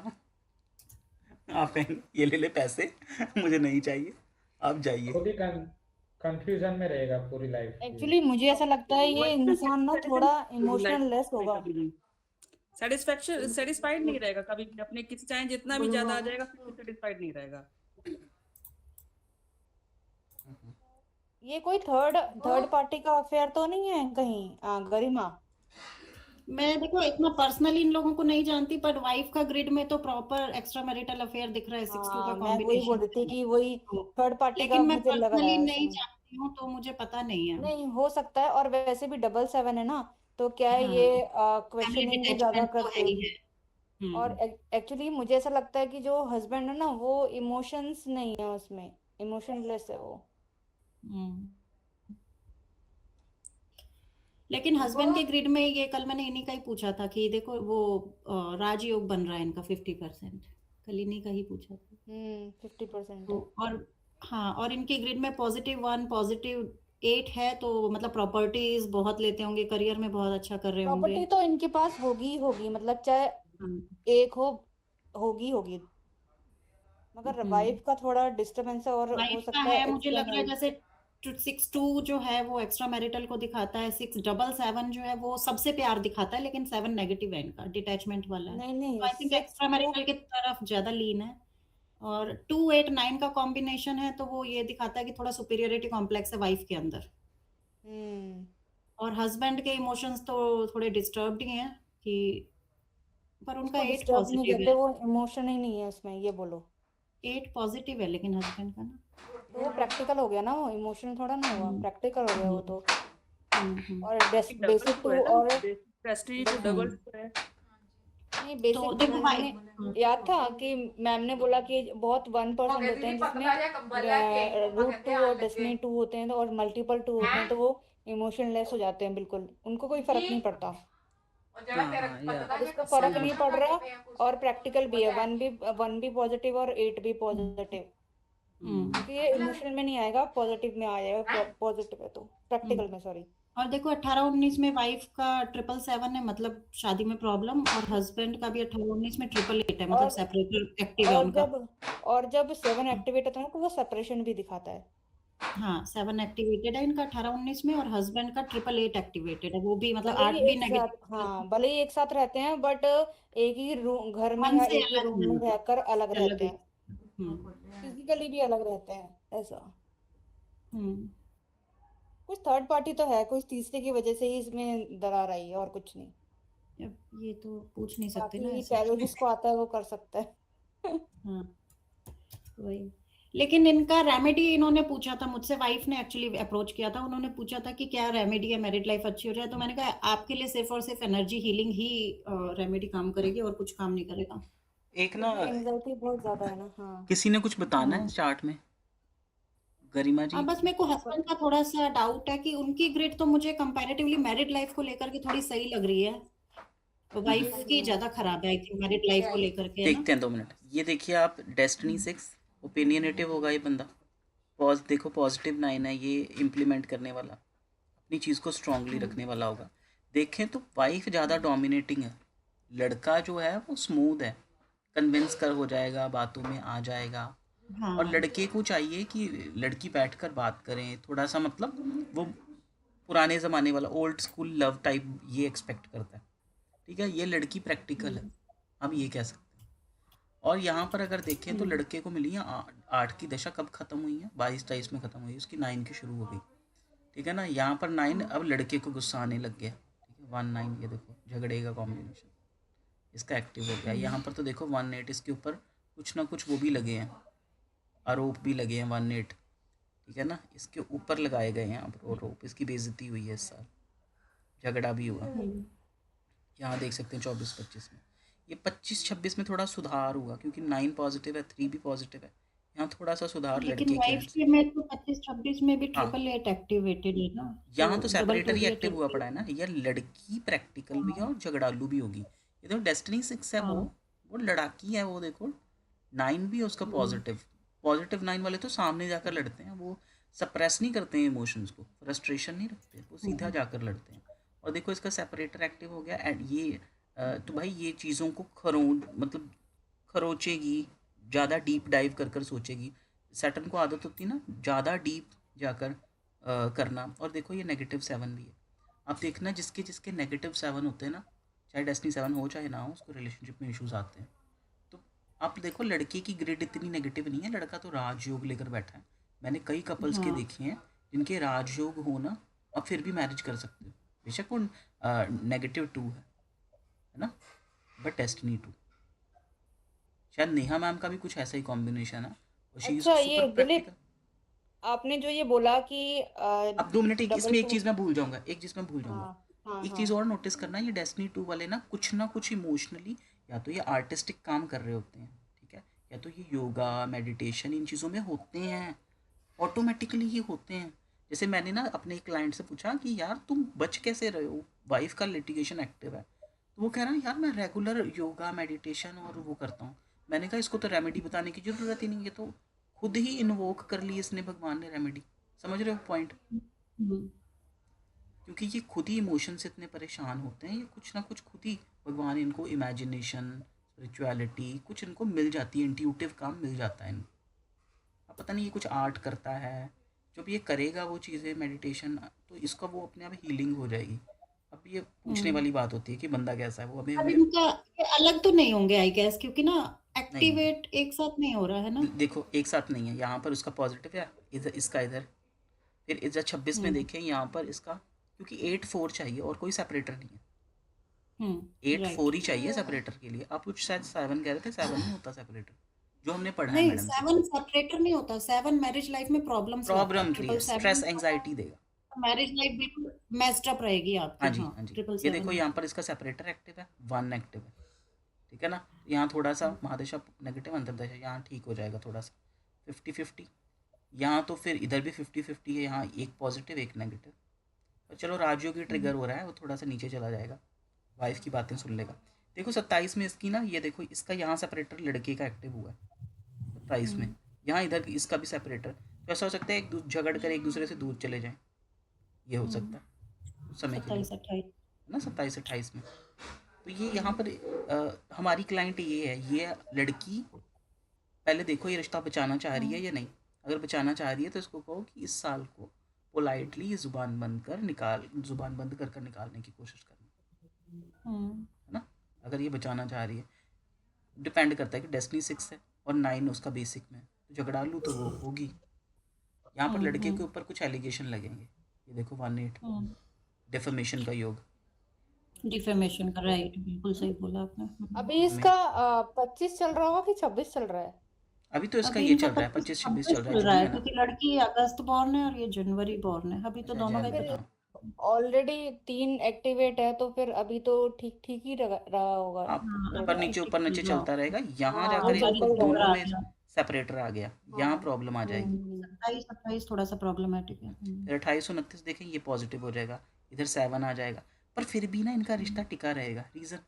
आप कहेंगे ये ले ले पैसे, मुझे नहीं चाहिए, आप जाइए। खुद ही कंफ्यूजन में रहेगा पूरी लाइफ ये। एक्चुअली मुझे ऐसा लगता है ये इंसान ना थोड़ा इमोशनल लेस में होगा। कभी नहीं सेटिस्फैक्शन, सेटिस्फाइड नहीं रहेगा कभी भी अपने किसी, चाहे जितना भी ज्यादा आ जाएगा फिर भी सेटिस्फाइड नहीं रहेगा। ये कोई थर्ड पार्टी का अफेयर तो नहीं है कहीं गरिमा? मैं देखो इतना पर्सनली इन लोगों को नहीं जानती, पर वाइफ का ग्रिड में तो प्रॉपर एक्स्ट्रा मैरिटल अफेयर दिख रहा है, 6-2 का मैं वही बोल कॉम्बिनेशन। रही थी कि वही थर्ड पार्टी का लेकिन मैं मुझे लग रहा पर्सनली है नहीं इसमें। जानती हूँ, तो मुझे पता नहीं है। नहीं हो सकता है, और वैसे भी 777 है ना, तो क्या है हाँ, ये फैमिली क्वेश्चनिंग भी ज्यादा डिटैचमेंट तो करते है ही हैं। है। और एक्चुअली मुझे ऐसा लगता है कि जो हस्बैंड है ना वो इमोशंस नहीं है उसमें, इमोशनलेस है वो। हम्म। लेकिन हस्बैंड के ग्रिड में ये कल मैंने इन्हीं का ही पूछा था कि देखो वो राजयोग बन रहा है इनका 50%, कल इन्हीं का ही पूछा था। 50% तो है। और हाँ, और इनके ग्रिड में +1 +8 है, तो मतलब प्रॉपर्टीज बहुत लेते होंगे, करियर में बहुत अच्छा कर रहे होंगे। प्रॉपर्टी तो इनके पास होगी ही होगी, मतलब चाहे हाँ, एक हो, होगी होगी। मगर हम्म वाइफ का थोड़ा डिस्टरबेंस है और हो वाइफ का सकता है है, मुझे लग रहा है एक्सटर्नल। जैसे 6-2 जो है वो एक्स्ट्रा मैरिटल को दिखाता है, 6-7-7 जो है वो सबसे प्यार दिखाता है, लेकिन 7 नेगेटिव है, इनका डिटैचमेंट वाला है, नहीं तो नहीं आई थिंक एक्स्ट्रा 6-2। मैरिटल की तरफ ज्यादा लीन है। और 2-8-9 का कॉम्बिनेशन है, तो वो ये दिखाता है कि थोड़ा सुपीरियरिटी कॉम्प्लेक्स है वाइफ के अंदर। हम्म। और हस्बैंड के इमोशंस तो थोड़े डिस्टर्ब्ड ही हैं कि, पर उनका उसको 8 डिस्टर्ब नहीं पॉजिटिव कहते, है। वो इमोशन ही नहीं है उसमें, ये बोलो। 8 पॉजिटिव है लेकिन हस्बैंड का ना। तो वो प्रैक्टिकल हो गया ना, वो इमोशनल थोड़ा ना हुआ, हम्म प्रैक्टिकल हो गया वो हम्म तो। हम्म। और डबल बेसिक टू टू है ना, और बेसिक प्रेस्टीज तो बेस, डबल हम्म टू है। नहीं तो बेसिक देखो भाई, मैंने याद था कि मैम ने बोला कि बहुत 1% होते हैं जिसमें रूट 2 और डेस्टिनी 2 होते हैं, तो और मल्टीपल 2 होते हैं, तो वो इमोशनलेस हो जाते हैं बिल्कुल, उनको कोई फर्क नहीं पड़ता। हाँ या और इसको सही फर्क है। नहीं पड़ रहा। और प्रैक्टिकल भी है, 1 भी पॉजिटिव और 8 भी पॉजिटिव, क्योंकि ये इमोशनल में नहीं आएगा, पॉजिटिव में आ जाएगा, पॉजिटिव है तो हम्म। प्रैक्टिकल में, सॉरी। और देखो 18-19 में वाइफ का 777 है, मतलब शादी में प्रॉब्लम, और हस्बैंड का भी 18-19 में 888 है, मतलब और सेपरेटर एक्टिव है और उनका। जब 7 एक्टिवेट होता है ना, तो वो सेपरेशन भी दिखाता है। हाँ 7 एक्टिवेटेड है इनका 18-19 में, और हस्बैंड का 888 एक्टिवेटेड है, वो भी मतलब भले ही 8 भी एक साथ, नेगेटिव। हाँ भले ही एक साथ रहते हैं, बट एक ही रूम घर में मन या से एक ही अलग रूम है, में रहकर अलग अलग रहते है। हैं, हम्म फिजिकली भी अलग रहते हैं ऐसा। हम्म। कुछ थर्ड पार्टी तो है, कुछ तीसरे की वजह से ही इसमें दरार आई है, और कुछ नहीं। अब ये तो पूछ नहीं सकते ना बाकी ऐसे। टैरो जिसको आता है वो कर सकता है। हाँ वही। लेकिन इनका रेमेडी इन्होंने पूछा था मुझसे, वाइफ ने एक्चुअली अप्रोच किया था, उन्होंने पूछा था कि क्या रेमेडी है मैरिड लाइफ अच्छी हो जाए, तो मैंने कहा आपके लिए सिर्फ और सिर्फ एनर्जी हीलिंग ही रेमेडी काम करेगी, और कुछ काम नहीं करेगा। एक ना क्योंकि एंजाइटी बहुत ज्यादा है ना, हाँ। किसी ने कुछ बताना है हाँ। चार्ट में, गरिमा जी? अब बस मेरे को हस्बैंड का थोड़ा सा डाउट है कि उनकी ग्रिड तो मुझे कंपैरेटिवली मैरिड लाइफ को लेकर के थोड़ी सही लग रही है, वाइफ की ज्यादा खराब है आई थिंक मैरिड लाइफ को लेकर के, है ना। देखते हैं 2 मिनट, ये देखिए आप, डेस्टिनी 6 ओपिनियनेटिव होगा ये बंदा। देखो पॉजिटिव 9 है, ये इम्प्लीमेंट करने वाला, अपनी चीज़ को स्ट्रांगली रखने वाला होगा। देखें तो वाइफ ज़्यादा डोमिनेटिंग है, लड़का जो है वो स्मूथ है, कन्विंस कर हो जाएगा, बातों में आ जाएगा। और हाँ लड़के को चाहिए कि लड़की बैठकर बात करें, थोड़ा सा मतलब वो पुराने ज़माने वाला ओल्ड स्कूल लव टाइप ये एक्सपेक्ट करता है। ठीक है, ये लड़की प्रैक्टिकल है, हम ये कह सकते हैं। और यहाँ पर अगर देखें तो लड़के को मिली है 8 की दशा, कब खत्म हुई है? 22-23 में खत्म हुई, उसकी 9 की शुरू हो गई। ठीक है ना, यहाँ पर 9 अब लड़के को गुस्सा आने लग गया। ठीक है, 1-9 ये देखो झगड़े का कॉम्बिनेशन इसका एक्टिव हो गया। यहाँ पर तो देखो 1-8 इसके ऊपर कुछ ना कुछ वो भी लगे हैं, आरोप भी लगे हैं 1-8। ठीक है ना, इसके ऊपर लगाए गए हैं यहाँ पर आरोप, इसकी बेइज्जती हुई है इस साल, झगड़ा भी हुआ। यहाँ देख सकते हैं 24-25 में, ये 25-26 में थोड़ा सुधार हुआ, क्योंकि 9 पॉजिटिव है, 3 भी पॉजिटिव है, यहाँ थोड़ा सा सुधार लेकिन लड़के के वाइफ एंड से। के में तो 25-26 में भी हाँ, 888 एक्टिवेटेड है ना, यहाँ तो तो डबल सेपरेटर टू ही भी है, एक्टिव हुआ पड़ा है ना, ये लड़की प्रैक्टिकल भी है हाँ और झगड़ालू भी होगी। ये देखो डेस्टिनी 6 है, हाँ वो लड़ाकी है, वो देखो 9 भी है उसका पॉजिटिव। पॉजिटिव 9 वाले तो सामने जाकर लड़ते हैं, वो सप्रेस नहीं करते हैं इमोशंस को, फ्रस्ट्रेशन नहीं रखते, वो सीधा जाकर लड़ते हैं। और देखो इसका सेपरेटर एक्टिव हो गया, एंड ये तो भाई ये चीज़ों को मतलब खरोचेगी, ज़्यादा डीप डाइव कर कर सोचेगी। सैटर्न को आदत होती है ना ज़्यादा डीप जाकर करना। और देखो ये -7 भी है, आप देखना जिसके जिसके -7 होते हैं ना, चाहे डेस्टिनी 7 हो चाहे ना हो, उसको रिलेशनशिप में इश्यूज आते हैं। तो आप देखो लड़के की ग्रिड इतनी नेगेटिव नहीं है, लड़का तो राजयोग लेकर बैठा है। मैंने कई कपल्स के हाँ देखे हैं जिनके राजयोग हो ना, अब फिर भी मैरिज कर सकते हो, बेशक वो -2 है ना, बट डेस्टिनी 2। शायद नेहा मैम का भी कुछ ऐसा ही कॉम्बिनेशन है, और शी इज़ अच्छा सुपर ये दिलीप, प्रैक्टिकल। आपने जो ये बोला कि अब 2 मिनट, एक डबल इसमें एक टू, चीज़ मैं भूल जाऊंगा, एक चीज़ मैं भूल जाऊंगा। हाँ हाँ एक हाँ, चीज़ और नोटिस करना, ये डेस्टिनी 2 वाले ना कुछ इमोशनली, या तो ये आर्टिस्टिक काम कर रहे होते हैं, ठीक है, या तो ये योगा मेडिटेशन इन चीज़ों में होते हैं, ऑटोमेटिकली ही होते हैं। जैसे मैंने ना अपने एक क्लाइंट से पूछा कि यार तुम बच कैसे रहे हो, वाइफ का लिटिगेशन एक्टिव है, तो वो कह रहा है यार मैं रेगुलर योगा मेडिटेशन और वो करता हूँ। मैंने कहा इसको तो रेमेडी बताने की ज़रूरत ही नहीं, है तो खुद ही इन्वोक कर ली इसने, भगवान ने रेमेडी। समझ रहे हो पॉइंट? हम्म, क्योंकि ये खुद ही इमोशन से इतने परेशान होते हैं, ये कुछ ना कुछ खुद ही भगवान इनको इमेजिनेशन स्पिरिचुअलिटी कुछ इनको मिल जाती है, इंट्यूटिव काम मिल जाता है इनको। अब पता नहीं ये कुछ आर्ट करता है, जब ये करेगा वो चीज़ें मेडिटेशन, तो इसका वो अपने आप हीलिंग हो जाएगी। अब ये पूछने वाली बात होती है कि बंदा कैसा है, वो हमें अब हमें इनका ये अलग तो नहीं होंगे आई गेस, क्योंकि ना नहीं एक्टिवेट एक साथ नहीं हो रहा है ना। देखो एक साथ नहीं है, यहाँ पर उसका पॉजिटिव है, इधर इसका इधर, फिर इधर 26 में देखें यहाँ पर इसका, क्योंकि 8-4 चाहिए और कोई सेपरेटर नहीं है, 8-4 राइट। ही चाहिए सेपरेटर के लिए। आप कुछ शायद 7 कह रहे थे, 7 नहीं होता सेपरेटर, जो हमने पढ़ा है नहीं, मैडम से। 7 सेपरेटर नहीं होता, 7 मैरिज लाइफ में प्रॉब्लम्स लाता है। प्रॉब्लम क्रिएट, स्ट्रेस 777 एंजाइटी देगा। मैरिज लाइफ बिल्कुल मेस्ड अप रहेगी हाँ आपकी। जी, हाँ, हाँ जी, 777 ये देखो यहाँ पर इसका सेपरेटर एक्टिव है, 1 एक्टिव है, ठीक है ना। यहाँ थोड़ा सा महादशा नेगेटिव, अंतर्दशा यहाँ ठीक हो जाएगा थोड़ा सा 50-50, यहाँ तो फिर इधर भी 50-50 है, यहाँ एक पॉजिटिव एक नेगेटिव। और चलो राजयोग ट्रिगर हो रहा है, वो थोड़ा सा नीचे चला जाएगा, वाइफ की बातें सुन लेगा। देखो 27 में इसकी ना, ये देखो इसका यहाँ सेपरेटर लड़के का एक्टिव हुआ है 27 में, यहाँ इधर इसका भी सेपरेटर, तो ऐसा हो सकता है झगड़ कर एक दूसरे से दूर चले जाएं, ये हो सकता है उस समय के लिए, 27-28 है ना, 27-28 में। तो ये यहाँ पर हमारी क्लाइंट ये है, ये लड़की पहले देखो ये रिश्ता बचाना चाह रही है या नहीं। अगर बचाना चाह रही है तो इसको कहो कि इस साल को पोलाइटली जुबान बंद कर निकालने की कोशिश करना, है ना। अगर ये बचाना चाह रही है, डिपेंड करता है कि डेस्टिनी 6 है और 9 उसका बेसिक में, तो झगड़ा लूँ तो वो होगी। यहाँ पर लड़के के ऊपर कुछ एलिगेशन लगेंगे, ये देखो 1-8 डिफेमेशन का योग, डिफेमेशन का, राइट, बिल्कुल सही बोला आपने। अभी इसका 25 चल रहा होगा कि 26 चल रहा है? अभी तो इसका अभी ये इनका चल रहा है 25-26 चल रहा है, जून है, है ना। क्योंकि लड़की अगस्त बॉर्न है और ये जनवरी बॉर्न है, अभी तो अच्छा, दोनों का ही जनवरी, पता। हाँ। ऑलरेडी 3 एक्टिवेट है, तो फिर अभी तो ठीक ठीक ही रहा होगा। आप हाँ, ऊपर अभी ऊपर ठीक नीचे चल रहा चलता रहेगा, यहाँ हाँ, जाकर वो इनको चलता ही दोनों रहेगा। में सेपरेटर आ गया, यहाँ प्रॉब्लम आ जाएगी। 27-28 थोड़ा सा प्रॉब्लमेटिक है। फिर 28-29 देखें, ये पॉजिटिव हो जाएगा, इधर 7 आ जाएगा, पर फिर भी ना इनका रिश्ता टिका रहेगा। रीजन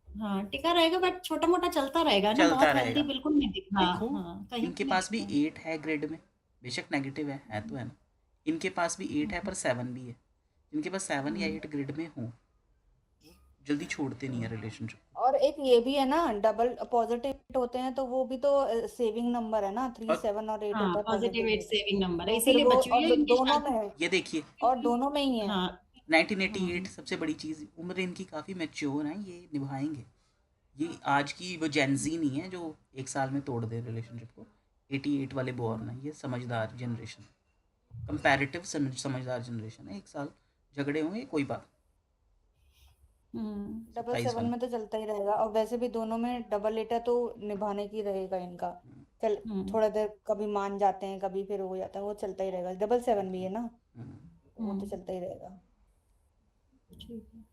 हाँ, टिका रहेगा, बट छोटा मोटा चलता रहेगा ना, चलता बहुत रहेगा। हेल्दी बिल्कुल नहीं दिखा। देखो हाँ, कहीं इनके नहीं पास भी दिखता। 8 है ग्रिड में, बेशक नेगेटिव है तो है ना। इनके पास भी 8 है पर 7 भी है। जिनके पास 7 या 8 ग्रिड में हो, जल्दी छोड़ते नहीं है रिलेशनशिप। और एक ये भी है ना, डबल पॉजिटिव होते हैं तो वो भी तो सेविंग नंबर है ना, 3, 7 और 8 हाँ, होता है पॉजिटिव पॉजिटिव। 8 सेविंग नंबर है, तो फिर इसीलिए वो बची हुई है और इनकी दोनों शादी। में है, ये देखिए और दोनों में ही है। हाँ, 1988 सबसे बड़ी चीज़, उम्र इनकी काफ़ी मैच्योर है, ये निभाएंगे। ये आज की वो जेनजी नहीं है जो एक साल में तोड़ दे रिलेशनशिप को। 88 वाले बॉर्न है, ये समझदार जनरेशन, कंपैरेटिव समझदार जनरेशन है। एक साल झगड़े होंगे कोई बात। डबल 27 7 वाला में तो चलता ही रहेगा, और वैसे भी दोनों में डबल 8 है तो निभाने की रहेगा इनका। चल थोड़ा देर कभी मान जाते हैं, कभी फिर हो जाता है, वो चलता ही रहेगा। डबल 7 भी है ना, तो वो तो चलता ही रहेगा। ठीक है।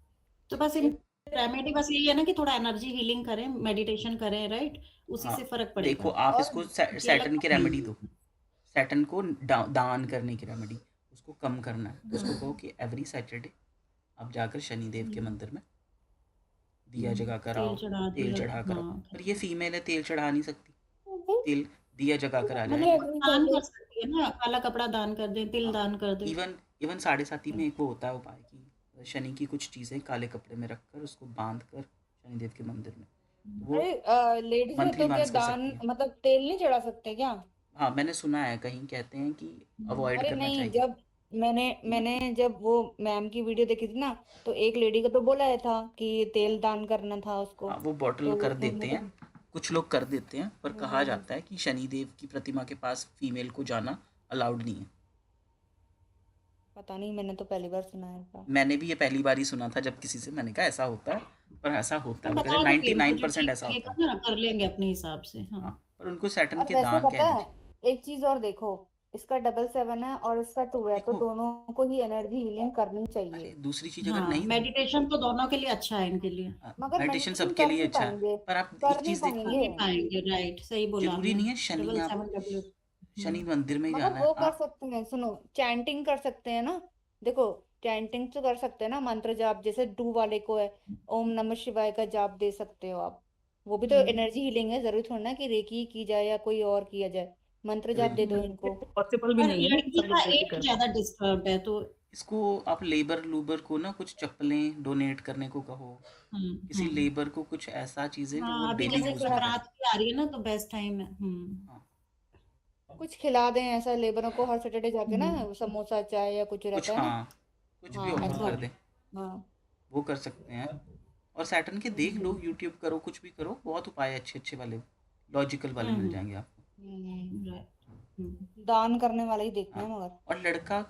तो बस इन रेमेडी बस यही है ना कि थोड़ा एनर्जी हीलिंग करें, मेडिटेशन करें, राइट, उसी हाँ, से फर्क पड़ेगा। देखो आप और इसको ये सैटर्न अलग की रेमेडी दो, सैटर्न को दान करने की रेमेडी, उसको कम करना है। तो उसको कहो कि एवरी सैटरडे आप जाकर शनिदेव के मंदिर में दिया जगा कर आओ, तेल चढ़ा कर आओ। पर ये फीमेल है, तेल चढ़ा नहीं सकती, तेल दिया जगा कर आ जाए। दान कर सकती है ना, काला कपड़ा दान कर दे, तिल दान कर दे। इवन 7:30 में एक वो होता है उपाय की शनि की कुछ चीज़ें काले कपड़े में रखकर उसको बांध कर शनिदेव के मंदिर में, वो अरे लेडीज है monthly तो क्या once कर दान सकती है। मतलब तेल नहीं चढ़ा सकते क्या? हाँ मैंने सुना है, कहीं कहते हैं कि अवॉइड अरे करना नहीं, चाहिए। जब मैंने जब वो मैम की वीडियो देखी थी ना, तो एक लेडी को तो बोला है था कि तेल दान करना था उसको। हाँ वो बॉटल तो कर देते हैं, कुछ लोग कर देते हैं, पर कहा हाँ। जाता है कि शनिदेव की प्रतिमा के पास फीमेल को जाना अलाउड नहीं है। पता नहीं, मैंने तो पहली बार सुना है ऐसा। मैंने भी ये पहली बार ही सुना था जब किसी से, मैंने कहा ऐसा होता है, पर ऐसा होता है, बता वैसे देंगे इनको, 99% जो ऐसा ठीक होता है। ना, कर लेंगे अपने हिसाब से। हाँ, हाँ, पर उनको सैटर्न और के वैसे दान पता कह है, दीजिए। एक चीज और देखो, इसका डबल 7 है और इसका 2 है, तो देखो, दोनों को ही एनर्जी हीलिंग करनी अरे चाहिए। दूसरी चीज अगर हाँ, नहीं हुई, मेडिटेशन तो दोनों के लिए अच्छा है, इनके लिए। मगर मेडिटेशन मेडिटेशन सबके कर लिए नहीं अच्छा है, पाएंगे, पर आप कर एक नहीं चीज देखो, कर नहीं पाएंगे। पाएंगे, राइट, सही बोला जरूरी आपने। नहीं है शनि डबल आप 7 शनि मंदिर में ही मगर जाना है वो कर आप। सकते हैं, सुनो, चैंटिंग कर सकते हैं ना। देखो, चैंटिंग तो कर सकते हैं ना, मंत्र जाप, जैसे 2 वाले को है ओम नमः शिवाय का जाप दे सकते हो आप। वो भी तो एनर्जी हीलिंग है, जरूरी थोड़ा ना कि रेकी की जाए या कोई और किया जाए। मंत्र जाप दे दो इनको। पॉसिबल भी पर नहीं है ना कि लड़की सब का लोग रेकी 8 कर ज्यादा डिस्टर्ब है, तो इसको आप लेबर लूबर को ना कुछ चप्पलें डोनेट करने को कहो, किसी लेबर को कुछ ऐसा चीजें जो वो हाँ, अभी डेली जैसे यूज में करे। संक्रांत भी आ रही है ना, तो बेस्ट टाइम है। हाँ, कुछ खिला दें ऐसा लेबरों को, हर सैटरडे जाके ना हम्म, समोसा चाय या कुछ कुछ, रहता है ना। हाँ, कुछ भी हाँ ऑफर ऐसा। कर दें, हाँ। वो कर सकते हैं। और सैटर्न के देख लो, यूट्यूब करो, कुछ भी करो, बहुत उपाय अच्छे अच्छे वाले, लॉजिकल वाले मिल जाएंगे आपको। दान करने वाला ही देखना है हाँ, मगर। और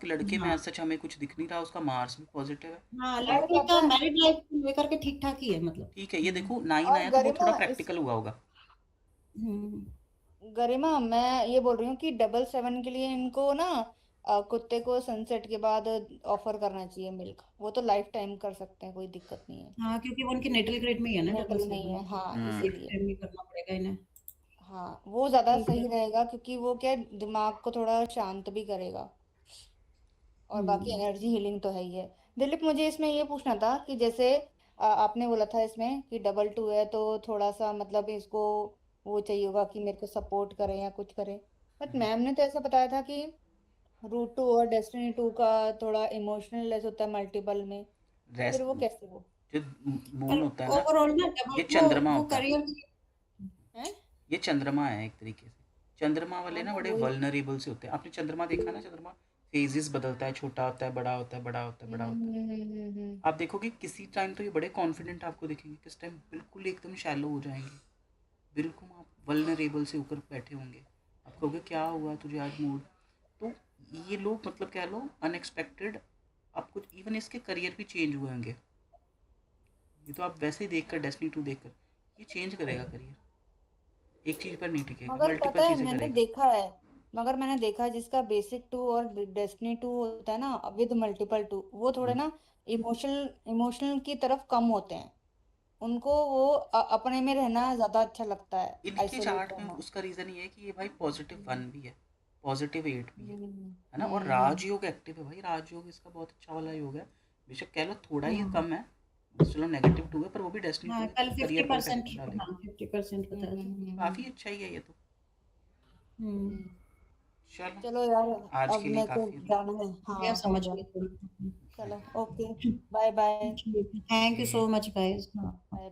लड़के में हाँ, आज सच हमें कुछ दिख नहीं रहा, उसका मार्क्स भी पॉजिटिव है। हाँ, ये और लड़के पता का है, मैरिड लाइफ को लेकर के ठीक ठाक ही है, मतलब। ठीक है, ये देखो 9 और आया तो वो थोड़ा गरिमा इस प्रैक्टिकल हुआ होगा। हम्म, गरिमा मैं ये बोल रही हूँ कि 777 के लिए इनको ना कुत्ते को सनसेट के बाद ऑफर करना चाहिए मिल्क। वो तो लाइफ टाइम कर सकते हैं, कोई दिक्कत नहीं है। हाँ, क्योंकि वो उनके नेटल ग्रेड में ही है ना, डबल मेटल नहीं है, 7। हाँ हम्म। लाइफ इसीलिए। टाइम ही करना पड़ेगा इन्हें। हाँ वो ज्यादा ठीक सही है। रहेगा, क्योंकि वो क्या है, दिमाग को थोड़ा शांत भी करेगा। और बाकी हम्म, एनर्जी हीलिंग तो है ही है। दिलीप मुझे इसमें ये पूछना था कि जैसे आपने बोला था इसमें कि 2 है तो थोड़ा सा मतलब इसको वो चाहिए होगा कि मेरे को सपोर्ट करे या कुछ करे। बट मैम ने तो ऐसा बताया था कि रूट 2 और डेस्टिनी 2 का थोड़ा इमोशनल लेस होता है मल्टीपल में। तो फिर रेस्ट, वो कैसे वो जो पर मून होता है ना, ओवरऑल ना ये डबल चंद्रमा वो होता है, करियर। है? ये चंद्रमा है एक तरीके से। चंद्रमा वाले हाँ ना ना बड़े वही। वल्नरेबल से होते हैं। आपने चंद्रमा देखा ना, चंद्रमा फेजेस बदलता है, छोटा होता है, बड़ा होता है, बड़ा होता है, बड़ा होता है। हम्म। आप देखोगे किसी टाइम तो ये बड़े कॉन्फिडेंट आपको दिखेंगे, किस टाइम बिल्कुल एकदम शैलो हो जाएंगे, बिल्कुल आप वल्नरेबल से होकर बैठे होंगे। आप कहोगे क्या हुआ तुझे आज मूड। तो ये लोग मतलब कह लो अनएक्सपेक्टेड, आप कुछ इवन इसके करियर भी चेंज हुए होंगे। ये तो आप वैसे ही देखकर डेस्टिनी 2 देखकर, ये चेंज करेगा करियर, एक चीज़ पर नहीं टिकेगा, मगर मल्टीपल पता है चीज़ें मैंने करेगा। देखा है, मगर मैंने देखा है जिसका बेसिक 2 और डेस्टिनी 2 होता है ना विद मल्टीपल 2, वो थोड़े हम्म। ना इमोशनल की तरफ कम होते हैं। उनको वो अपने में रहना ज्यादा अच्छा लगता है, इनके आइसोलेट चार्ट में रहना। उसका रीज़न ये है कि ये भाई पॉजिटिव 1 भी है, पॉजिटिव 8 भी है ना। और हम्म। राजयोग एक्टिव है भाई, राजयोग इसका बहुत अच्छा वाला योग है। बेशक कह लो थोड़ा ही हाँ, कम है, चलो -2 है, पर वो भी डेस्टिनी 2 हाँ, है कल तो करियर को इफेक्ट 50%। डालेगा। हाँ, 50% बताया था। काफ़ी अच्छा ही है ये तो। हम्म, हम्म। चलो, चलो यार, आज अब के लिए मेरे को काफ़ी है। जाना है, मैं हाँ हो समझ गया। गई थोड़ी। चलो okay, bye bye. Thank you okay. So much guys. Bye.